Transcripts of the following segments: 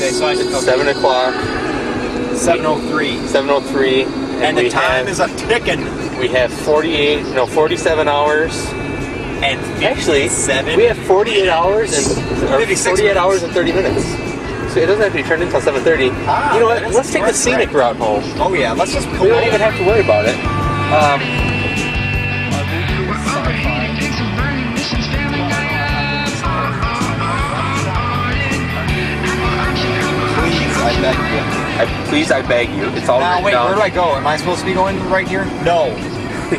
Okay, so I should go 7 o'clock. 7:03. 7:03. And the time is a ticking. We have 47 hours. And actually, 7. we have 48 hours and 48 hours and 30 minutes. So it doesn't have to be turned in until 7:30. You know what? Let's take the scenic route home. Oh yeah, let's just pull. We don't even have to worry about it. Please, I beg you. It's all now, wait, down. where do I go? Am I supposed to be going right here? No.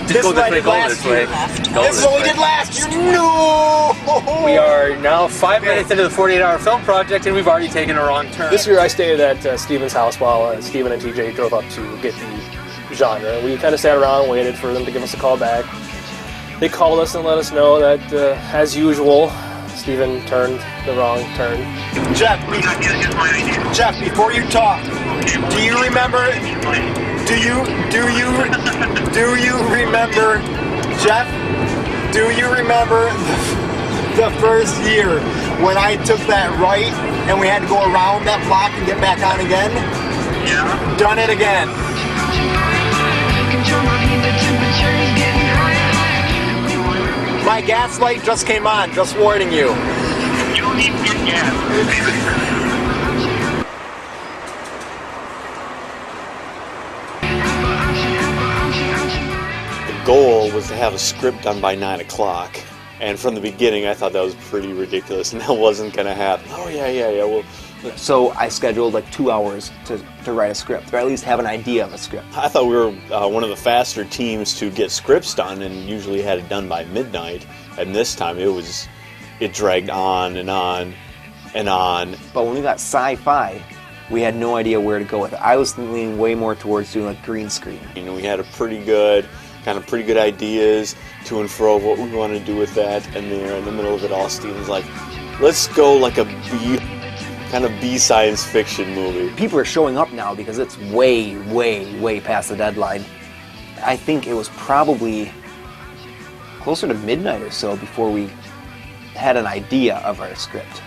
Just go this way, go this way. This is what we did last year. No! We are now 5 minutes into the 48-hour film project, and we've already taken a wrong turn. This year I stayed at Steven's house while Steven and TJ drove up to get the genre. We kind of sat around and waited for them to give us a call back. They called us and let us know that, as usual, Steven turned the wrong turn. Jeff, before you talk, do you remember? Do you remember, Jeff? Do you remember the first year when I took that right and we had to go around that block and get back on again? Yeah. Done it again. My gas light just came on, just warning you. You need to get gas. Goal was to have a script done by 9 o'clock, and from the beginning I thought that was pretty ridiculous and that wasn't going to happen. Oh yeah, well. So I scheduled like 2 hours to write a script, or at least have an idea of a script. I thought we were one of the faster teams to get scripts done, and usually had it done by midnight, and this time it dragged on and on and on. But when we got sci-fi, we had no idea where to go with it. I was leaning way more towards doing like green screen. You know, we had a pretty good ideas to and fro of what we want to do with that, and there in the middle of it all, Steven's like, let's go like a B science fiction movie. People are showing up now because it's way past the deadline. I think it was probably closer to midnight or so before we had an idea of our script.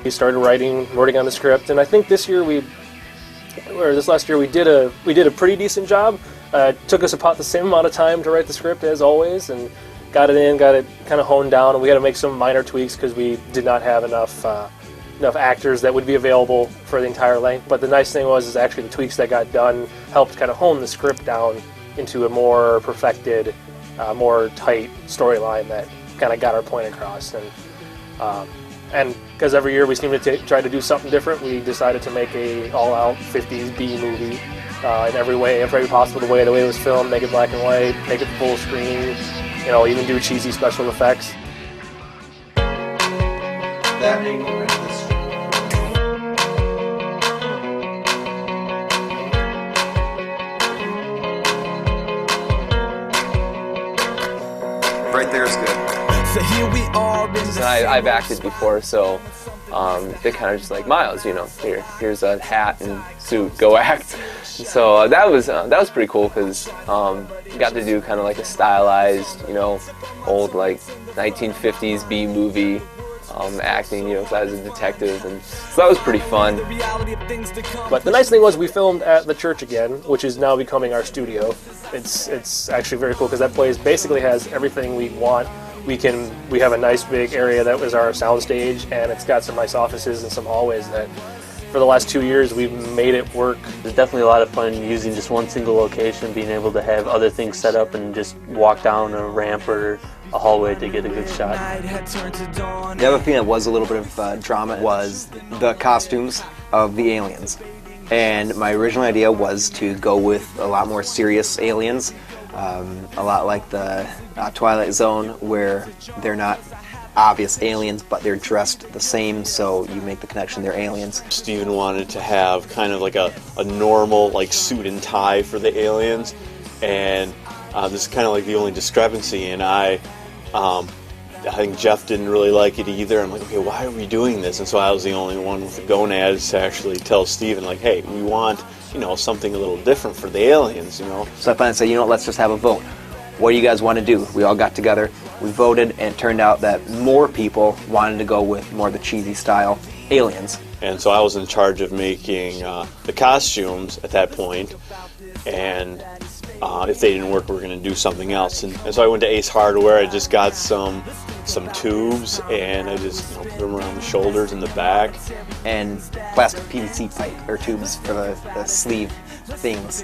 We started writing on the script, and I think this last year we did a pretty decent job. It took us about the same amount of time to write the script as always, and got it kind of honed down, and we had to make some minor tweaks because we did not have enough actors that would be available for the entire length. But the nice thing was actually the tweaks that got done helped kind of hone the script down into a more perfected, more tight storyline that kind of got our point across. And because every year we seem to try to do something different, we decided to make a all-out 50s B movie in every way, every possible way. The way it was filmed, make it black and white, make it full screen, even do cheesy special effects. That angle right this. Right there is good. So here we are. I've acted before, so they kind of just like, Miles, here's a hat and suit, go act. So that was pretty cool because got to do kind of like a stylized, old like 1950s B movie acting, as a detective, and so that was pretty fun. But the nice thing was we filmed at the church again, which is now becoming our studio. It's actually very cool because that place basically has everything we want. We have a nice big area that was our soundstage, and it's got some nice offices and some hallways that for the last 2 years we've made it work. There's definitely a lot of fun using just one single location, being able to have other things set up and just walk down a ramp or a hallway to get a good shot. The other thing that was a little bit of drama was the costumes of the aliens. And my original idea was to go with a lot more serious aliens, a lot like the Twilight Zone, where they're not obvious aliens, but they're dressed the same, so you make the connection they're aliens. Steven wanted to have kind of like a normal like suit and tie for the aliens, and this is kind of like the only discrepancy, and I think Jeff didn't really like it either. I'm like, okay, why are we doing this? And so I was the only one with the gonads to actually tell Steven, like, hey, we want, something a little different for the aliens, So I finally said, let's just have a vote. What do you guys want to do? We all got together, we voted, and it turned out that more people wanted to go with more of the cheesy style aliens. And so I was in charge of making the costumes at that point, and if they didn't work, we were going to do something else. And so I went to Ace Hardware. I just got some tubes, and I just put them around the shoulders and the back. And plastic PVC pipe or tubes for the sleeve things.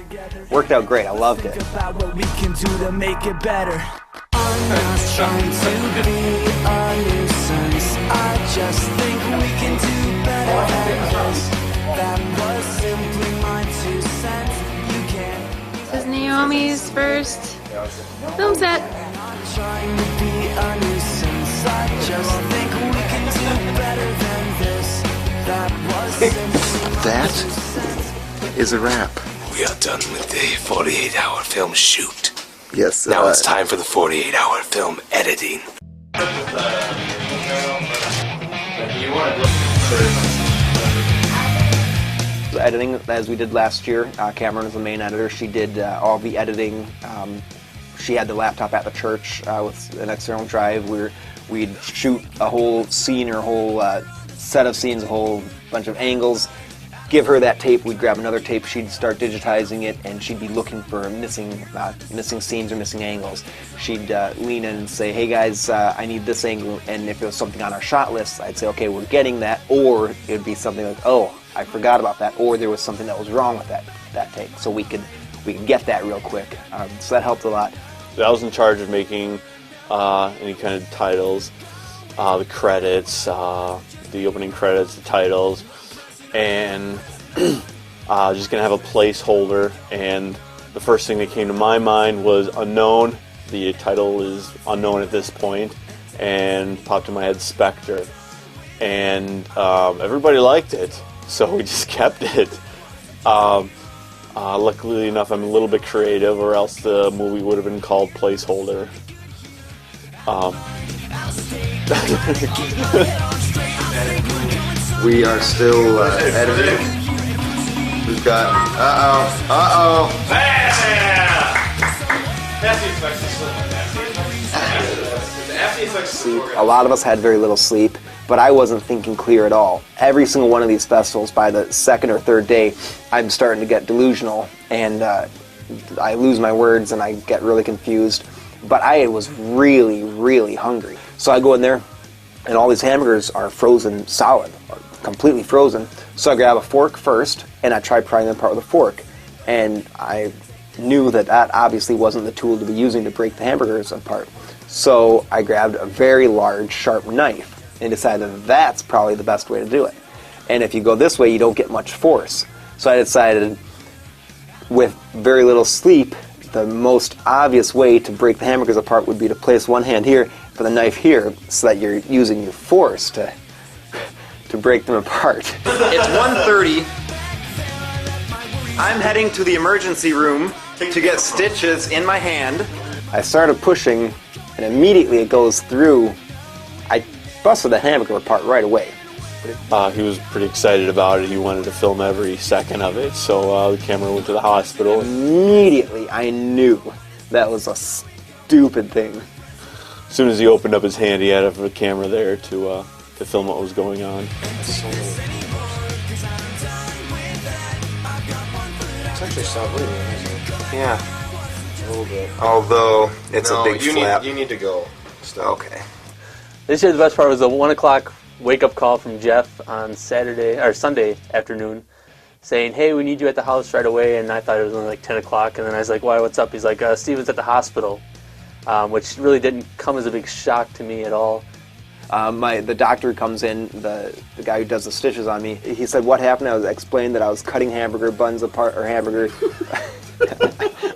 Worked out great. I loved it. About what we can do to make it better. I'm not trying to be a nuisance. I just think we can do better than this. That was simply my 2 cents. You can't. This is Naomi's first film set. Trying to be a nuisance. I just think we can do better than this. That was simply That is a wrap. We are done with the 48-hour film shoot. Yes. Now it's time for the 48-hour film editing. The editing, as we did last year, Cameron is the main editor. She did all the editing. She had the laptop at the church with an external drive where we'd shoot a whole scene or a whole set of scenes, a whole bunch of angles, give her that tape, we'd grab another tape, she'd start digitizing it, and she'd be looking for missing scenes or missing angles. She'd lean in and say, hey guys, I need this angle, and if it was something on our shot list, I'd say, okay, we're getting that, or it would be something like, oh, I forgot about that, or there was something that was wrong with that take, so we could get that real quick. So that helped a lot. I was in charge of making any kind of titles, the credits, the opening credits, the titles, and just gonna have a placeholder. And the first thing that came to my mind was unknown. The title is unknown at this point, and popped in my head Spectre, and everybody liked it, so we just kept it. Luckily enough, I'm a little bit creative, or else the movie would have been called Placeholder. We are still editing. We've got. A lot of us had very little sleep, but I wasn't thinking clear at all. Every single one of these festivals, by the second or third day, I'm starting to get delusional, and I lose my words and I get really confused. But I was really, really hungry. So I go in there, and all these hamburgers are frozen solid, completely frozen. So I grab a fork first, and I try prying them apart with a fork. And I knew that obviously wasn't the tool to be using to break the hamburgers apart. So I grabbed a very large, sharp knife and decided that that's probably the best way to do it. And if you go this way, you don't get much force. So I decided, with very little sleep, the most obvious way to break the hamburgers apart would be to place one hand here for the knife here, so that you're using your force to break them apart. It's 1:30. I'm heading to the emergency room to get stitches in my hand. I started pushing, and immediately it goes through. I busted the hamburger apart right away. He was pretty excited about it. He wanted to film every second of it, so the camera went to the hospital. Immediately, I knew that was a stupid thing. As soon as he opened up his hand, he had a camera there to film what was going on. It's actually soft bleeding, isn't it? Yeah. A little bit. Although it's a big flap. You need to go. Still. Okay. This year, the best part was the 1 o'clock wake-up call from Jeff on Sunday afternoon, saying, "Hey, we need you at the house right away." And I thought it was only like 10 o'clock, and then I was like, "Why? What's up?" He's like, "Steven's at the hospital," which really didn't come as a big shock to me at all. The doctor comes in, the guy who does the stitches on me. He said, "What happened?" I explained that I was cutting hamburger buns apart, or hamburger.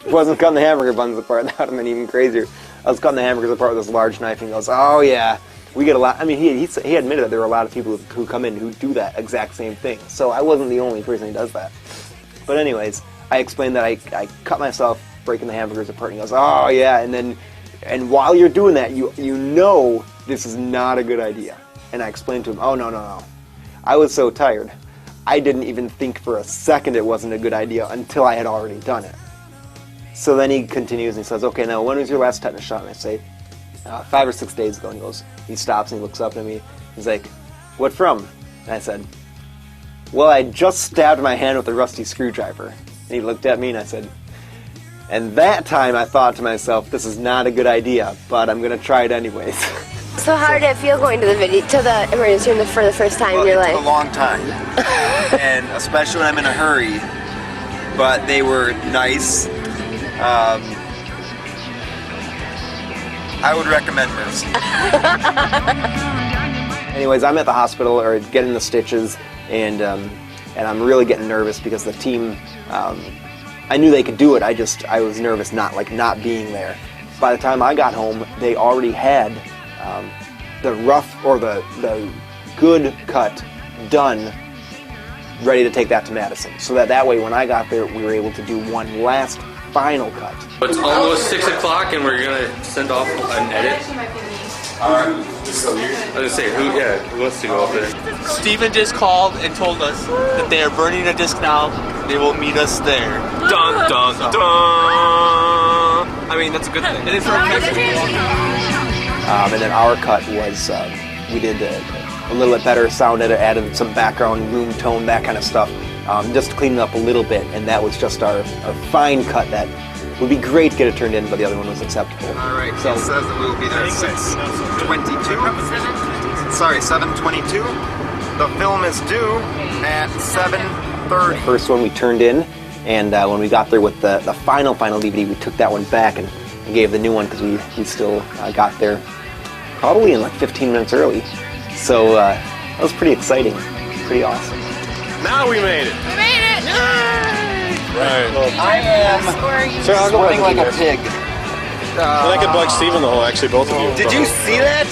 Wasn't cutting the hamburger buns apart. That would have been even crazier. I was cutting the hamburgers apart with this large knife, and he goes, "Oh yeah, we get a lot." I mean, he admitted that there are a lot of people who come in who do that exact same thing. So I wasn't the only person who does that. But anyways, I explained that I cut myself breaking the hamburgers apart, and he goes, "Oh yeah," and while you're doing that, you know this is not a good idea. And I explained to him, "Oh no. I was so tired. I didn't even think for a second it wasn't a good idea until I had already done it." So then he continues and he says, "Okay, now when was your last tetanus shot?" And I say, 5 or 6 days ago. And he stops and he looks up at me. He's like, "What from?" And I said, well, I just stabbed my hand with a rusty screwdriver. And he looked at me and I said, and that time I thought to myself, this is not a good idea, but I'm going to try it anyways. So how did it feel going to the emergency room for the first time in your life? It took a long time, and especially when I'm in a hurry. But they were nice. I would recommend Mercy. Anyways, I'm at the hospital or getting the stitches, and I'm really getting nervous because the team, I knew they could do it. I was nervous not being there. By the time I got home, they already had the rough or the good cut done, ready to take that to Madison. So that way, when I got there, we were able to do one last final cut. It's almost 6 o'clock, and we're gonna send off an edit. I was gonna say, who wants to go up there? Steven just called and told us that they are burning a disc now. They will meet us there. Dun dun dun. I mean, that's a good thing. And it's and then our cut was we did a little bit better sound edit, added some background, room tone, that kind of stuff, just to clean it up a little bit. And that was just our fine cut that would be great to get it turned in, but the other one was acceptable. All right, so it says that we will be there at 6:22. Sorry, 7:22. The film is due at 7:30. The first one we turned in, and when we got there with the final DVD, we took that one back and gave the new one because we still got there probably in like 15 minutes early. So that was pretty exciting, pretty awesome. Now we made it. We made it! Right. I am sweating like a pig. Well, that could bug Steven the whole, actually, both of you. Did you see that?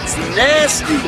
It's nasty.